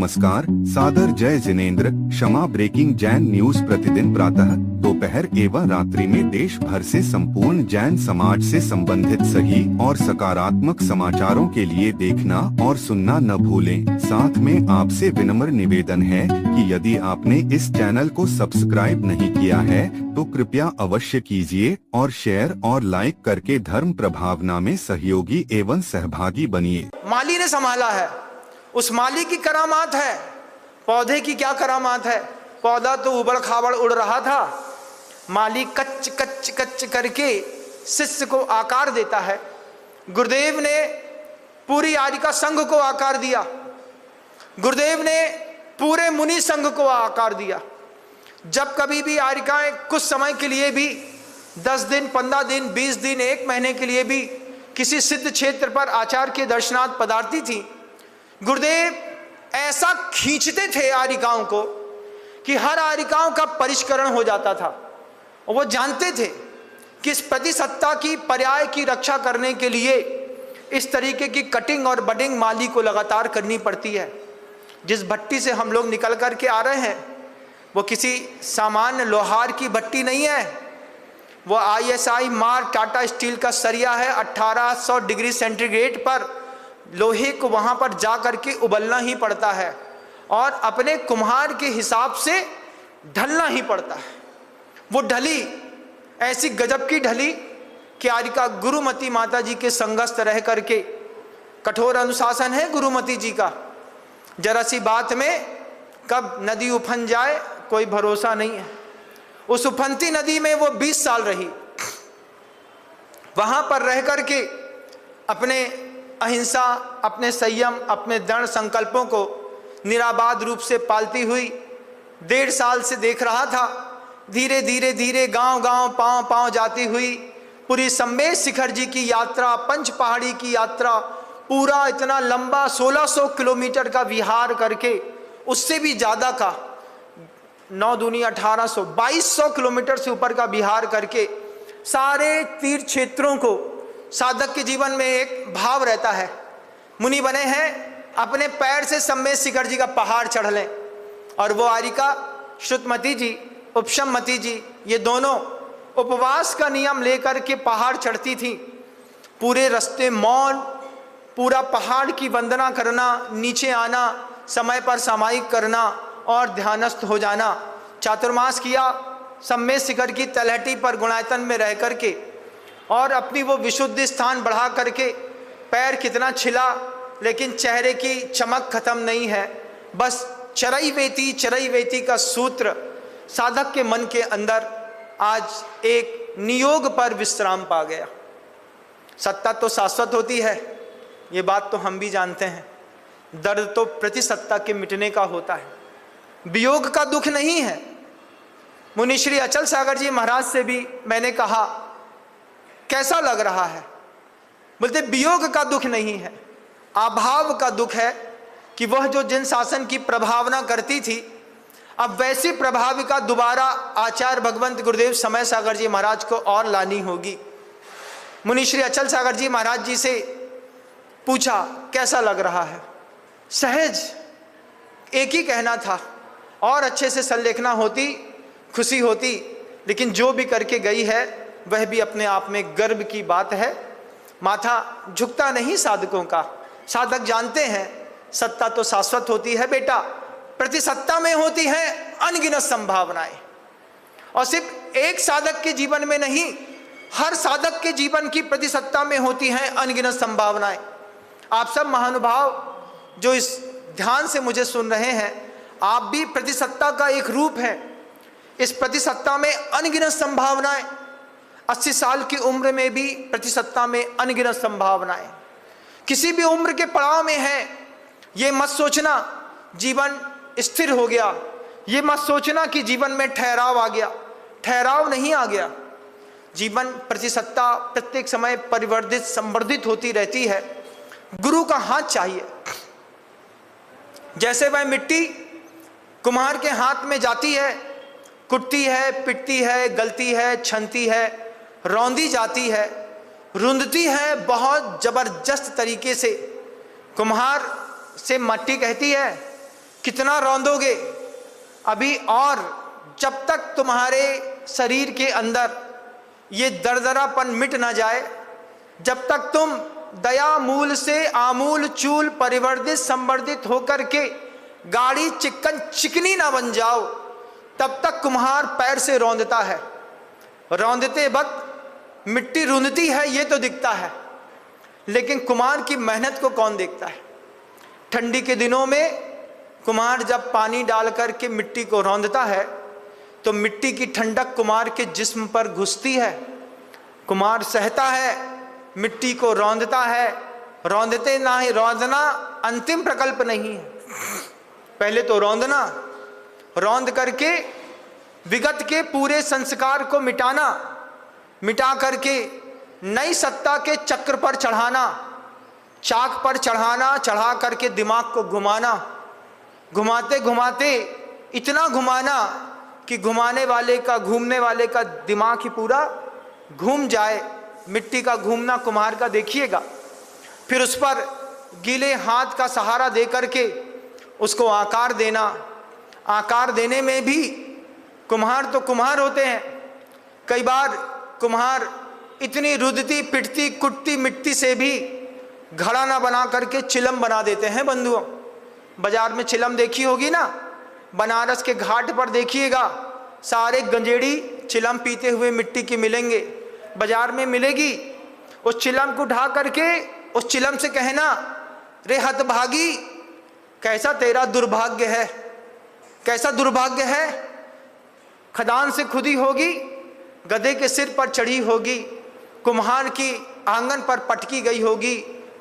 नमस्कार, सादर जय जिनेंद्र। क्षमा ब्रेकिंग जैन न्यूज प्रतिदिन प्रातः, दोपहर एवं रात्रि में देश भर से संपूर्ण जैन समाज से संबंधित सही और सकारात्मक समाचारों के लिए देखना और सुनना न भूलें। साथ में आपसे विनम्र निवेदन है कि यदि आपने इस चैनल को सब्सक्राइब नहीं किया है तो कृपया अवश्य कीजिए और शेयर और लाइक करके धर्म प्रभावना में सहयोगी एवं सहभागी बनिए। माली ने संभाला है, उस माली की करामात है। पौधे की क्या करामात है? पौधा तो उबड़ खाबड़ उड़ रहा था, माली कच्च कच्च कच्च करके शिष्य को आकार देता है। गुरुदेव ने पूरी आर्यिका संघ को आकार दिया, गुरुदेव ने पूरे मुनि संघ को आकार दिया। जब कभी भी आर्यिकाएं कुछ समय के लिए भी 10 दिन, 15 दिन, 20 दिन, 1 महीने के लिए भी किसी सिद्ध क्षेत्र पर आचार्य के दर्शनार्थ पधारती थी, गुरुदेव ऐसा खींचते थे आर्यिकाओं को कि हर आर्यिकाओं का परिष्करण हो जाता था। और वो जानते थे कि इस प्रतिसत्ता की पर्याय की रक्षा करने के लिए इस तरीके की कटिंग और बडिंग माली को लगातार करनी पड़ती है। जिस भट्टी से हम लोग निकल कर के आ रहे हैं वो किसी सामान्य लोहार की भट्टी नहीं है, वो ISI मार्क टाटा स्टील का सरिया है। 1800 डिग्री सेंटीग्रेड पर लोहे को वहां पर जा करके उबलना ही पड़ता है और अपने कुम्हार के हिसाब से ढलना ही पड़ता है। वो ढली ऐसी गजब की ढली कि आर्यिका गुरुमती माता जी के संगस्थ रह करके, कठोर अनुशासन है गुरुमती जी का। जरा सी बात में कब नदी उफन जाए कोई भरोसा नहीं है। उस उफनती नदी में वो 20 साल रही, वहां पर रह करके अपने अहिंसा, अपने संयम, अपने दृढ़ संकल्पों को निराबाद रूप से पालती हुई 1.5 साल से देख रहा था। धीरे धीरे धीरे गांव गांव पांव पांव जाती हुई पूरी सम्मेद शिखर जी की यात्रा, पंच पहाड़ी की यात्रा, पूरा इतना लंबा 1600 किलोमीटर का विहार करके, उससे भी ज्यादा का 9 दूनी 1800, 2200 किलोमीटर से ऊपर का विहार करके सारे तीर्थ क्षेत्रों को, साधक के जीवन में एक भाव रहता है, मुनि बने हैं अपने पैर से सम्मेद शिखर जी का पहाड़ चढ़ लें। और वो आर्यिका श्रुतमती जी, उपशममती जी, ये दोनों उपवास का नियम लेकर के पहाड़ चढ़ती थी। पूरे रास्ते मौन, पूरा पहाड़ की वंदना करना, नीचे आना, समय पर सामायिक करना और ध्यानस्थ हो जाना। चातुर्मास किया सम्मेद शिखर की तलहटी पर गुणायतन में रह करके और अपनी वो विशुद्धि स्थान बढ़ा करके, पैर कितना छिला लेकिन चेहरे की चमक खत्म नहीं है। बस चरई वेती का सूत्र साधक के मन के अंदर आज एक नियोग पर विश्राम पा गया। सत्ता तो शाश्वत होती है, ये बात तो हम भी जानते हैं। दर्द तो प्रतिसत्ता के मिटने का होता है, वियोग का दुख नहीं है। मुनि श्री अचल सागर जी महाराज से भी मैंने कहा कैसा लग रहा है, बोलते वियोग का दुख नहीं है, अभाव का दुख है कि वह जो जिन शासन की प्रभावना करती थी, अब वैसी प्रभाविका दोबारा आचार्य भगवंत गुरुदेव समय सागर जी महाराज को और लानी होगी। मुनि श्री अचल सागर जी महाराज जी से पूछा कैसा लग रहा है। सहज एक ही कहना था, और अच्छे से संलेखना होती खुशी होती, लेकिन जो भी करके गई है वह भी अपने आप में गर्व की बात है। माथा झुकता नहीं साधकों का। साधक जानते हैं सत्ता तो शाश्वत होती है बेटा, प्रतिसत्ता में होती है अनगिनत संभावनाएं। और सिर्फ एक साधक के जीवन में नहीं, हर साधक के जीवन की प्रतिसत्ता में होती हैं अनगिनत संभावनाएं। आप सब महानुभाव जो इस ध्यान से मुझे सुन रहे हैं, आप भी प्रतिसत्ता का एक रूप है। इस प्रतिसत्ता में अनगिनत संभावनाएं, 80 साल की उम्र में भी प्रतिसत्ता में अनगिनत संभावनाएं। किसी भी उम्र के पड़ाव में है, ये मत सोचना जीवन स्थिर हो गया, ये मत सोचना कि जीवन में ठहराव आ गया। ठहराव नहीं आ गया, जीवन प्रतिसत्ता प्रत्येक समय परिवर्तित संवर्धित होती रहती है। गुरु का हाथ चाहिए। जैसे वह मिट्टी कुम्हार के हाथ में जाती है, कुटती है, पिटती है, गलती है, छनती है, रौंदी जाती है, रुंधती है बहुत जबरदस्त तरीके से। कुम्हार से मट्टी कहती है कितना रौंदोगे अभी, और जब तक तुम्हारे शरीर के अंदर ये दरदरापन मिट ना जाए, जब तक तुम दया मूल से आमूल चूल परिवर्तित संवर्धित होकर के गाड़ी चिकन चिकनी ना बन जाओ, तब तक कुम्हार पैर से रौंदता है। रौंदते वक्त मिट्टी रूंधती है ये तो दिखता है, लेकिन कुम्हार की मेहनत को कौन देखता है। ठंडी के दिनों में कुम्हार जब पानी डाल करके मिट्टी को रौंदता है तो मिट्टी की ठंडक कुम्हार के जिस्म पर घुसती है। कुम्हार सहता है, मिट्टी को रौंदता है। रौंदते ना ही रौंदना अंतिम प्रकल्प नहीं है, पहले तो रौंदना, रौंद करके विगत के पूरे संस्कार को मिटाना, मिटा करके नई सत्ता के चक्र पर चढ़ाना, चाक पर चढ़ाना, चढ़ा करके दिमाग को घुमाना, घुमाते घुमाते इतना घुमाना कि घुमाने वाले का, घूमने वाले का दिमाग ही पूरा घूम जाए। मिट्टी का घूमना कुम्हार का देखिएगा। फिर उस पर गीले हाथ का सहारा दे करके उसको आकार देना। आकार देने में भी कुम्हार तो कुम्हार होते हैं। कई बार कुम्हार इतनी रुदती पिटती कुटती मिट्टी से भी घड़ा ना बना करके चिलम बना देते हैं। बंधुओं, बाजार में चिलम देखी होगी ना, बनारस के घाट पर देखिएगा, सारे गंजेड़ी चिलम पीते हुए मिट्टी की मिलेंगे, बाजार में मिलेगी। उस चिलम को उठा करके उस चिलम से कहना, रे हतभागी, कैसा तेरा दुर्भाग्य है, कैसा दुर्भाग्य है। खदान से खुदी होगी, गधे के सिर पर चढ़ी होगी, कुम्हार की आंगन पर पटकी गई होगी,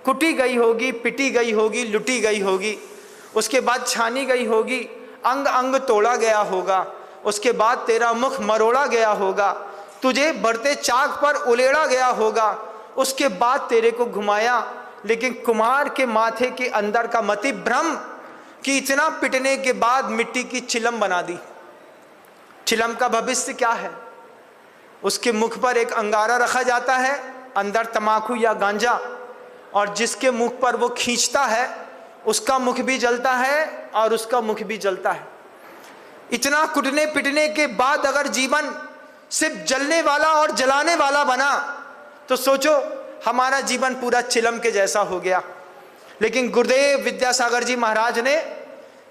कुटी गई होगी, पिटी गई होगी, लुटी गई होगी, उसके बाद छानी गई होगी, अंग अंग तोड़ा गया होगा, उसके बाद तेरा मुख मरोड़ा गया होगा, तुझे बढ़ते चाक पर उलेड़ा गया होगा, उसके बाद तेरे को घुमाया। लेकिन कुम्हार के माथे के अंदर का मति भ्रम कि इतना पिटने के बाद मिट्टी की चिलम बना दी। चिलम का भविष्य क्या है? उसके मुख पर एक अंगारा रखा जाता है, अंदर तमाकू या गांजा, और जिसके मुख पर वो खींचता है उसका मुख भी जलता है और उसका मुख भी जलता है। इतना कुटने पिटने के बाद अगर जीवन सिर्फ जलने वाला और जलाने वाला बना तो सोचो हमारा जीवन पूरा चिलम के जैसा हो गया। लेकिन गुरुदेव विद्यासागर जी महाराज ने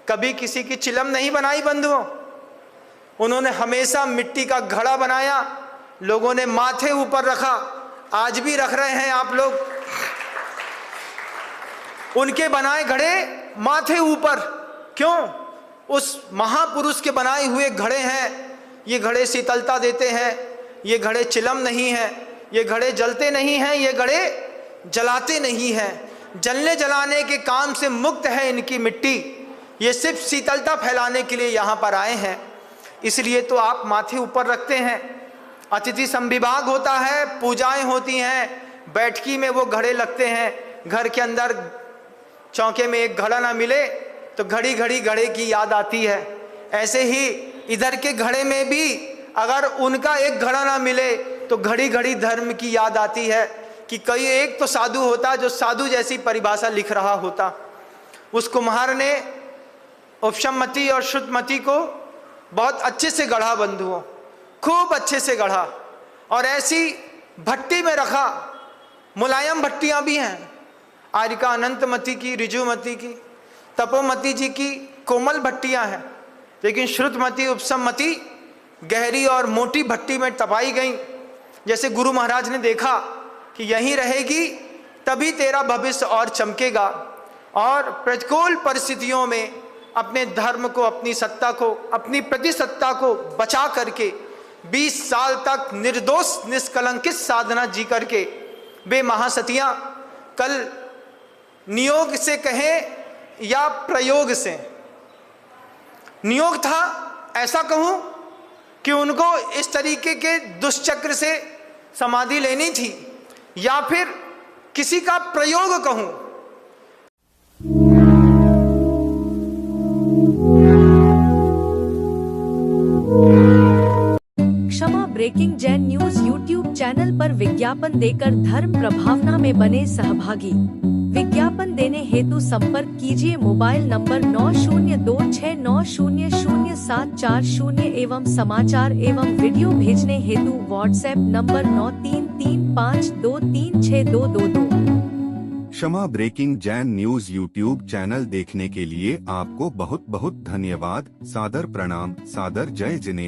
कभी किसी की चिलम नहीं बनाई बंधुओं, उन्होंने हमेशा मिट्टी का घड़ा बनाया, लोगों ने माथे ऊपर रखा, आज भी रख रहे हैं आप लोग। उनके बनाए घड़े माथे ऊपर, क्यों? उस महापुरुष के बनाए हुए घड़े हैं। ये घड़े शीतलता देते हैं, ये घड़े चिलम नहीं हैं, ये घड़े जलते नहीं हैं, ये घड़े जलाते नहीं हैं। जलने जलाने के काम से मुक्त है इनकी मिट्टी, ये सिर्फ शीतलता फैलाने के लिए यहाँ पर आए हैं। इसलिए तो आप माथे ऊपर रखते हैं। अतिथि संविभाग होता है, पूजाएं होती हैं, बैठकी में वो घड़े लगते हैं। घर के अंदर चौके में एक घड़ा ना मिले तो घड़ी घड़ी घड़े की याद आती है। ऐसे ही इधर के घड़े में भी अगर उनका एक घड़ा ना मिले तो घड़ी घड़ी धर्म की याद आती है कि कई एक तो साधु होता जो साधु जैसी परिभाषा लिख रहा होता। उस कुम्हार ने उपशममति और शुद्धमति को बहुत अच्छे से गढ़ा बंधुओं, खूब अच्छे से गढ़ा, और ऐसी भट्टी में रखा। मुलायम भट्टियां भी हैं, आरिका अनंतमति की, ऋजुमति की, तपोमति जी की कोमल भट्टियां हैं, लेकिन श्रुतमति उपशममति गहरी और मोटी भट्टी में तपाई गई। जैसे गुरु महाराज ने देखा कि यहीं रहेगी तभी तेरा भविष्य और चमकेगा, और प्रतिकूल परिस्थितियों में अपने धर्म को, अपनी सत्ता को, अपनी प्रतिसत्ता को बचा करके 20 साल तक निर्दोष निष्कलंकित साधना जी करके वे महासतियां कल नियोग से कहें या प्रयोग से, नियोग था ऐसा कहूं कि उनको इस तरीके के दुष्चक्र से समाधि लेनी थी, या फिर किसी का प्रयोग कहूं। Kshama breaking Jain news YouTube channel पर विज्ञापन देकर धर्म प्रभावना में बने सहभागी। विज्ञापन देने हेतु संपर्क कीजिए मोबाइल नंबर 9026900740 एवं समाचार एवं वीडियो भेजने हेतु WhatsApp number 9335236222। Kshama breaking Jain news YouTube channel देखने के लिए आपको बहुत बहुत धन्यवाद। सादर प्रणाम, सादर जय जिनेंद्र।